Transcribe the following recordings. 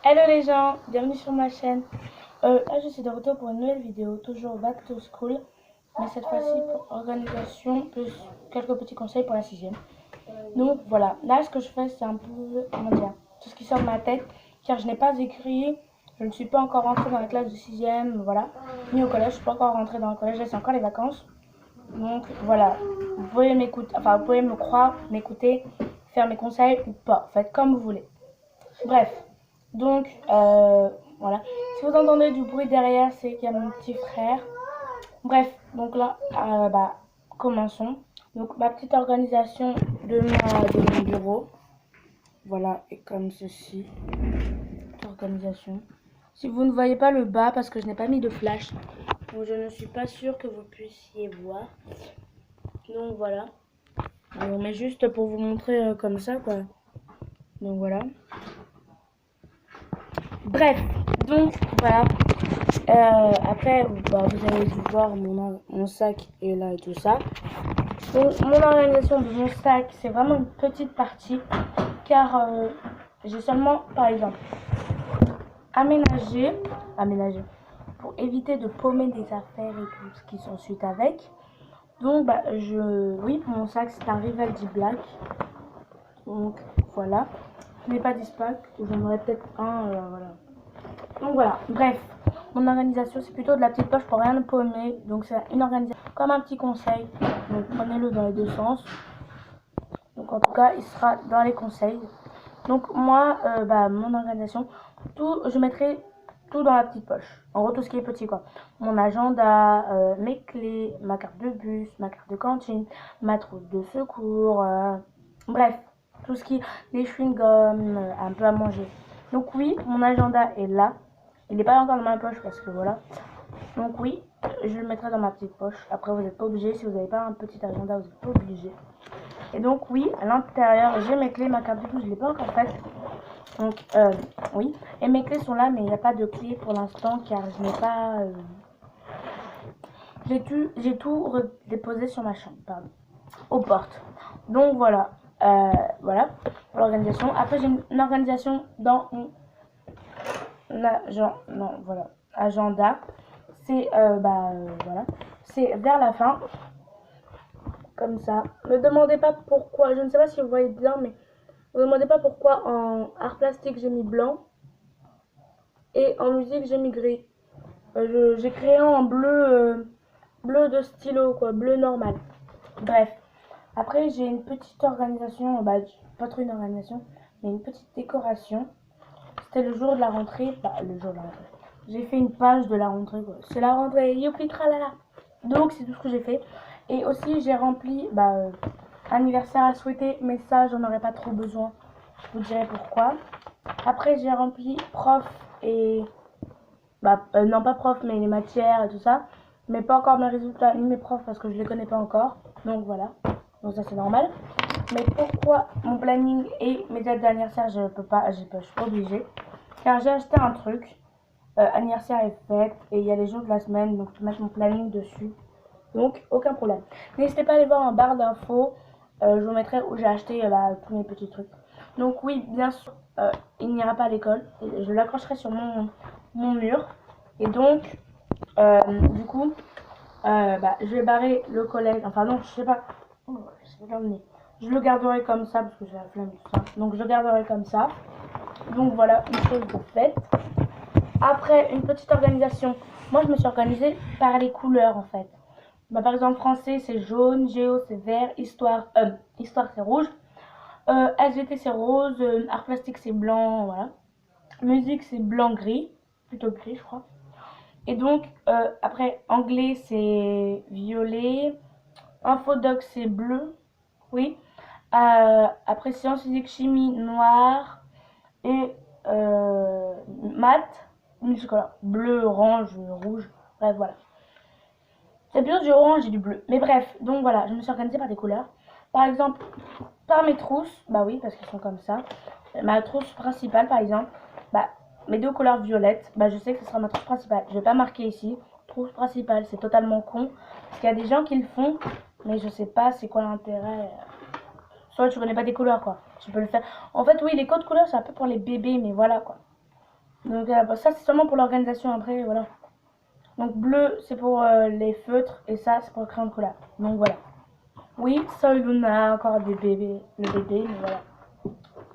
Hello les gens, bienvenue sur ma chaîne. Là je suis de retour pour une nouvelle vidéo, toujours back to school, mais cette fois-ci pour organisation plus quelques petits conseils pour la sixième. Donc voilà, là ce que je fais c'est un peu, comment dire, tout ce qui sort de ma tête, car je n'ai pas écrit, je ne suis pas encore rentrée dans la classe de sixième, voilà, ni au collège, je suis pas encore rentrée dans le collège, là c'est encore les vacances. Donc voilà, vous pouvez m'écouter, enfin vous pouvez me croire, m'écouter, faire mes conseils ou pas, faites comme vous voulez. Bref, donc voilà. Si vous entendez du bruit derrière, c'est qu'il y a mon petit frère. Bref, donc là, commençons. Donc ma petite organisation de mon bureau. Voilà, et comme ceci. Petite organisation. Si vous ne voyez pas le bas, parce que je n'ai pas mis de flash, donc je ne suis pas sûre que vous puissiez voir. Donc voilà. Mais juste pour vous montrer comme ça, quoi. Donc voilà. Bref, donc voilà. Après, vous allez voir mon sac est là et tout ça. Donc, mon organisation de mon sac, c'est vraiment une petite partie. Car j'ai seulement, par exemple, aménagé, pour éviter de paumer des affaires et tout ce qui s'ensuit avec. Donc, oui, pour mon sac, c'est un Rivaldi Black. Donc, voilà. Je n'ai pas d'Ispac, j'en aurais peut-être un, voilà. Donc voilà, bref, mon organisation c'est plutôt de la petite poche pour rien ne paumer. Donc c'est une organisation comme un petit conseil. Donc prenez-le dans les deux sens. Donc en tout cas, il sera dans les conseils. Donc moi, mon organisation, je mettrai tout dans la petite poche. En gros, tout ce qui est petit quoi. Mon agenda, mes clés, ma carte de bus, ma carte de cantine, ma trousse de secours, bref, tout ce qui, les chewing-gums, un peu à manger. Donc oui, mon agenda est là. Il n'est pas encore dans ma poche parce que voilà. Donc oui, je le mettrai dans ma petite poche. Après, vous n'êtes pas obligé. Si vous n'avez pas un petit agenda, vous n'êtes pas obligé. Et donc oui, à l'intérieur, j'ai mes clés, ma carte de bus, je ne l'ai pas encore faite. Donc oui. Et mes clés sont là, mais il n'y a pas de clés pour l'instant car je n'ai pas... j'ai tout déposé sur ma chambre, pardon. Aux portes. Donc voilà. Voilà pour l'organisation. Après, j'ai une organisation dans agenda. C'est voilà, c'est vers la fin comme ça. Ne demandez pas pourquoi, je ne sais pas si vous voyez bien, mais ne demandez pas pourquoi en art plastique j'ai mis blanc et en musique j'ai mis gris. J'ai créé en bleu, bleu de stylo quoi, bleu normal. Bref, après j'ai une petite organisation, pas trop une organisation, mais une petite décoration. C'était le jour de la rentrée, le jour de la rentrée. J'ai fait une page de la rentrée, quoi. C'est la rentrée, youpi tralala. Donc c'est tout ce que j'ai fait. Et aussi j'ai rempli, anniversaire à souhaiter, mais ça j'en aurais pas trop besoin. Je vous dirai pourquoi. Après j'ai rempli prof et, non pas prof, mais les matières et tout ça. Mais pas encore mes résultats ni mes profs parce que je les connais pas encore. Donc voilà. Donc ça c'est normal. Mais pourquoi mon planning et mes dates d'anniversaire, je suis pas obligée. Car j'ai acheté un truc, anniversaire est fait, et il y a les jours de la semaine, donc je peux mettre mon planning dessus. Donc aucun problème. N'hésitez pas à aller voir en barre d'infos, je vous mettrai où j'ai acheté tous mes petits trucs. Donc oui, bien sûr, il n'ira pas à l'école, je l'accrocherai sur mon mur. Et donc, du coup, je vais barrer le collège, enfin non, je sais pas, je le garderai comme ça parce que j'ai la flemme de tout ça. Donc je le garderai comme ça. Donc voilà, une chose de faite. Après, une petite organisation. Moi, je me suis organisée par les couleurs en fait. Par exemple, français c'est jaune, géo c'est vert, histoire c'est rouge, SVT c'est rose, art plastique c'est blanc, voilà. Musique c'est blanc gris, plutôt gris je crois. Et donc après anglais c'est violet, infodoc c'est bleu, oui. Après sciences physique chimie noir et maths multicolore bleu, orange, rouge, bref voilà. C'est plutôt du orange et du bleu. Mais bref, donc voilà, je me suis organisée par des couleurs. Par exemple, par mes trousses, bah oui, parce qu'elles sont comme ça. Ma trousse principale, par exemple, mes deux couleurs violettes, je sais que ce sera ma trousse principale. Je vais pas marquer ici, trousse principale, c'est totalement con. Parce qu'il y a des gens qui le font, mais je sais pas c'est quoi l'intérêt. Soit tu connais pas tes couleurs, quoi. Tu peux le faire. En fait, oui, les codes couleurs, c'est un peu pour les bébés, mais voilà, quoi. Donc bah, ça c'est seulement pour l'organisation après, voilà. Donc bleu c'est pour les feutres et ça c'est pour le crayon de couleur. Donc voilà. Oui, Sol Luna, encore des bébés, le bébé, mais voilà.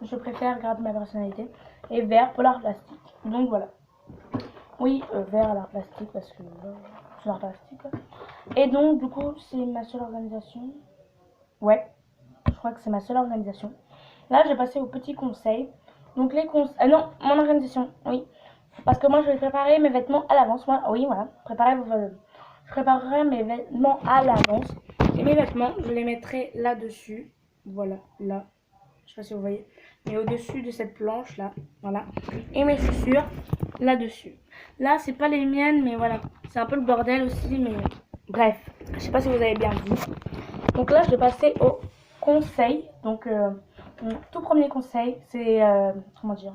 Je préfère garder ma personnalité. Et vert pour l'art plastique. Donc voilà. Oui, vert à l'art plastique parce que c'est l'art plastique. Quoi. Et donc du coup c'est ma seule organisation. Ouais, je crois que c'est ma seule organisation. Là je vais passer au petit conseil. Donc les conseils... non, mon organisation, oui. Parce que moi je vais préparer mes vêtements à l'avance. Moi, oui, voilà. Je préparerai mes vêtements à l'avance. Et mes vêtements, je les mettrai là-dessus. Voilà, là. Je sais pas si vous voyez. Mais au-dessus de cette planche là. Voilà. Et mes chaussures là-dessus. Là, c'est pas les miennes, mais voilà. C'est un peu le bordel aussi, mais bref. Je sais pas si vous avez bien vu. Donc là, je vais passer au conseil. Donc, mon tout premier conseil, c'est comment dire,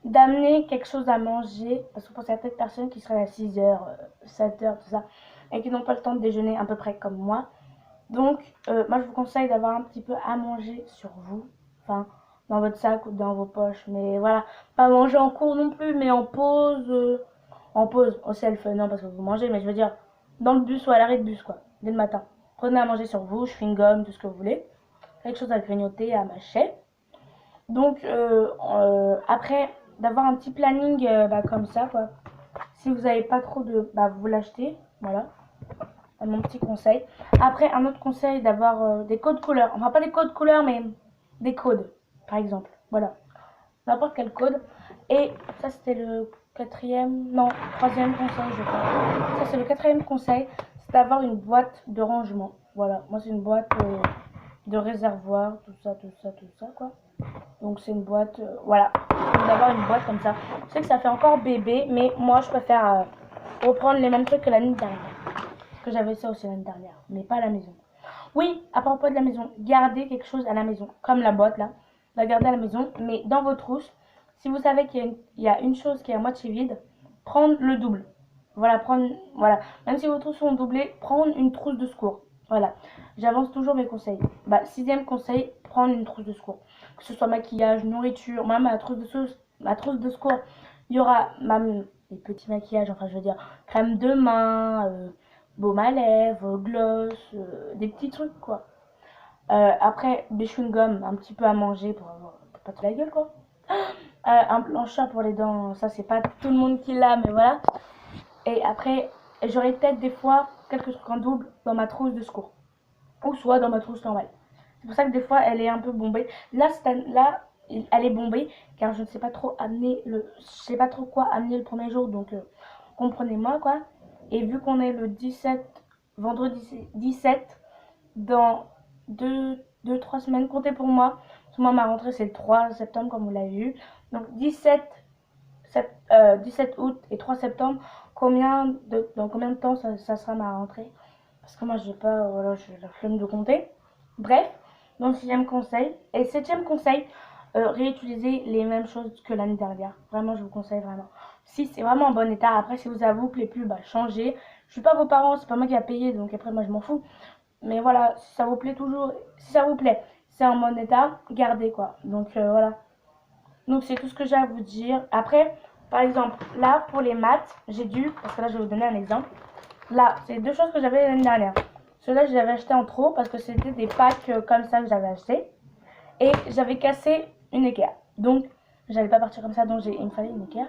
d'amener quelque chose à manger, parce que pour certaines personnes qui seraient à 6h, 7h, tout ça, et qui n'ont pas le temps de déjeuner à peu près comme moi, donc moi je vous conseille d'avoir un petit peu à manger sur vous, enfin dans votre sac ou dans vos poches, mais voilà, pas manger en cours non plus, mais en pause, au self, non parce que vous mangez, mais je veux dire dans le bus ou à l'arrêt de bus quoi, dès le matin. Prenez à manger sur vous, chewing-gum, tout ce que vous voulez, quelque chose à grignoter, à mâcher. Donc après d'avoir un petit planning bah, comme ça quoi. Si vous n'avez pas trop de, bah vous l'achetez, voilà. Mon petit conseil. Après un autre conseil d'avoir des codes couleurs. Enfin pas des codes couleurs mais des codes par exemple. Voilà. N'importe quel code. Et ça c'était le quatrième, non troisième conseil je crois. Ça c'est le quatrième conseil, c'est d'avoir une boîte de rangement. Voilà. Moi c'est une boîte de réservoir, tout ça, tout ça, tout ça quoi. Donc c'est une boîte, voilà, d'avoir une boîte comme ça. Je sais que ça fait encore bébé, mais moi je préfère reprendre les mêmes trucs que l'année dernière. Parce que j'avais ça aussi l'année dernière, mais pas à la maison. Oui, à propos de la maison, gardez quelque chose à la maison, comme la boîte là. La gardez à la maison, mais dans vos trousses, si vous savez qu'il y a une chose qui est à moitié vide, prendre le double. Voilà, voilà. Même si vos trousses sont doublées, prendre une trousse de secours. Voilà, j'avance toujours mes conseils. Bah, sixième conseil, prendre une trousse de secours. Que ce soit maquillage, nourriture, même ma trousse de secours, il y aura même les petits maquillages, enfin je veux dire, crème de main, baume à lèvres, gloss, des petits trucs quoi. Après, des chewing-gums, un petit peu à manger pour pas toute la gueule quoi. Un blanchard pour les dents, ça c'est pas tout le monde qui l'a, mais voilà. Et après, j'aurai peut-être des fois quelques trucs en double dans ma trousse de secours. Ou soit dans ma trousse normale. C'est pour ça que des fois, elle est un peu bombée. Là, elle est bombée car je ne sais pas trop je sais pas trop quoi amener le premier jour. Donc, comprenez-moi quoi. Et vu qu'on est le 17, vendredi 17, dans 3 semaines, comptez pour moi. Moi, ma rentrée, c'est le 3 septembre, comme vous l'avez vu. Donc, 17 août et 3 septembre, dans combien de temps ça sera ma rentrée? Parce que moi, j'ai pas, voilà, j'ai la flemme de compter. Bref, donc sixième conseil. Et septième conseil, réutiliser les mêmes choses que l'année dernière. Vraiment, je vous conseille vraiment. Si c'est vraiment en bon état, après, si vous avez vous plaît plus, bah changez. Je suis pas vos parents, c'est pas moi qui a payé, donc après, moi, je m'en fous. Mais voilà, si ça vous plaît toujours, si ça vous plaît, c'est en bon état, gardez quoi. Donc voilà. Donc c'est tout ce que j'ai à vous dire. Après, par exemple, là pour les maths, j'ai dû, parce que là je vais vous donner un exemple. Là, c'est deux choses que j'avais l'année dernière. Ceux-là, je les avais achetés en trop parce que c'était des packs comme ça que j'avais acheté. Et j'avais cassé une équerre. Donc, j'allais pas partir comme ça, donc il me fallait une équerre.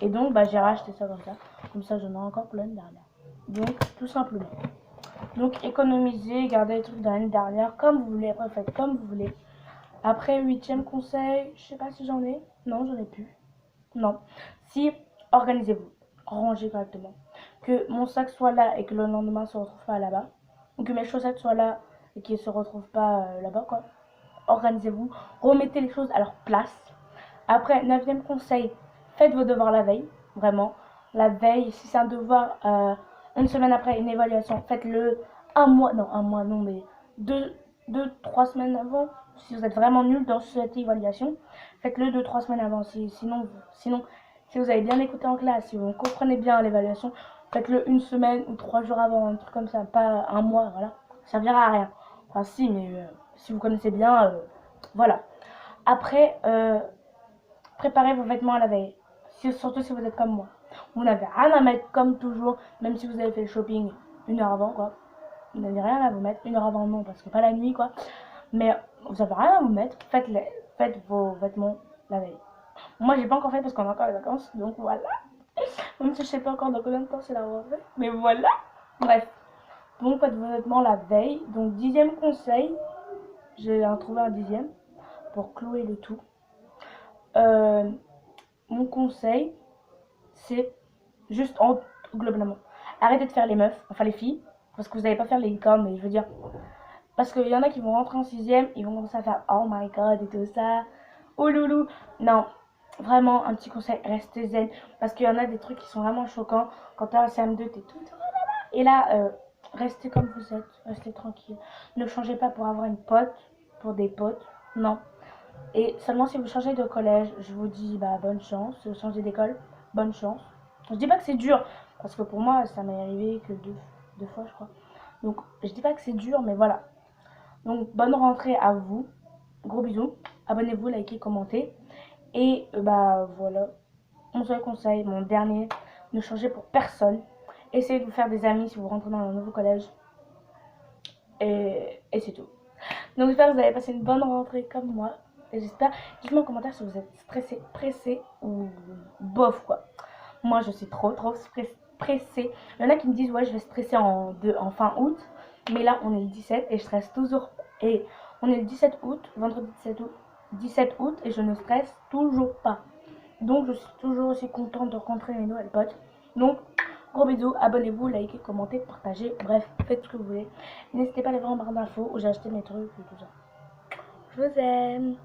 Et donc, bah, j'ai racheté ça comme ça. Comme ça, j'en ai encore pour l'année dernière. Donc, tout simplement. Donc, économisez, gardez les trucs de l'année dernière comme vous voulez. Après, faites comme vous voulez. Après, huitième conseil, je sais pas si j'en ai. Non, j'en ai plus. Non. Si, organisez-vous. Rangez correctement. Que mon sac soit là et que le lendemain se retrouve pas là-bas. Ou que mes chaussettes soient là et qu'elles se retrouvent pas là-bas, quoi. Organisez-vous. Remettez les choses à leur place. Après, neuvième conseil, faites vos devoirs la veille. Vraiment. La veille, si c'est un devoir une semaine après une évaluation, faites-le un mois non, mais deux, 3 semaines avant. Si vous êtes vraiment nul dans cette évaluation, faites-le 2, 3 semaines avant. Sinon, si vous avez bien écouté en classe, si vous comprenez bien l'évaluation, faites-le une semaine ou 3 jours avant, un truc comme ça, pas un mois, voilà. Ça servira à rien. Enfin, si, mais si vous connaissez bien, voilà. Après, préparez vos vêtements à la veille. Surtout si vous êtes comme moi. Vous n'avez rien à mettre comme toujours, même si vous avez fait le shopping 1 heure avant, quoi. Vous n'avez rien à vous mettre. 1 heure avant, non, parce que pas la nuit, quoi. Mais vous n'avez rien à vous mettre. Faites vos vêtements la veille. Moi, j'ai pas encore fait parce qu'on a encore les vacances, donc voilà. Même si je sais pas encore dans combien de temps c'est la rentrée. Mais voilà. Bref. Donc, faites vos vêtements la veille. Donc, 10e conseil. J'ai trouvé un 10e pour clouer le tout. Mon conseil, c'est juste globalement. Arrêtez de faire les meufs, enfin les filles, parce que vous n'allez pas faire les licornes, mais je veux dire. Parce qu'il y en a qui vont rentrer en 6e, ils vont commencer à faire oh my god et tout ça. Oh loulou. Non, vraiment, un petit conseil, restez zen. Parce qu'il y en a des trucs qui sont vraiment choquants. Quand t'es en CM2, t'es tout. Et là, restez comme vous êtes, restez tranquille. Ne changez pas pour avoir une pote, pour des potes, non. Et seulement si vous changez de collège, je vous dis bah bonne chance. Si vous changez d'école, bonne chance. Je dis pas que c'est dur, parce que pour moi ça m'est arrivé que deux fois je crois. Donc je dis pas que c'est dur, mais voilà. Donc bonne rentrée à vous. Gros bisous. Abonnez-vous, likez, commentez. Et bah voilà. Mon seul conseil, mon dernier, ne changez pour personne. Essayez de vous faire des amis si vous rentrez dans un nouveau collège. Et c'est tout. Donc j'espère que vous avez passé une bonne rentrée comme moi. Et j'espère, dites-moi en commentaire si vous êtes stressé, pressé ou bof quoi. Moi je suis trop pressée. Il y en a qui me disent ouais je vais stresser en fin août. Mais là on est le 17 et je stresse toujours. Et on est le 17 août, vendredi 17 août et je ne stresse toujours pas. Donc je suis toujours aussi contente de rencontrer mes nouvelles potes. Donc gros bisous, abonnez-vous, likez, commentez, partagez, bref, faites ce que vous voulez. N'hésitez pas à aller voir en barre d'infos où j'ai acheté mes trucs et tout ça. Je vous aime.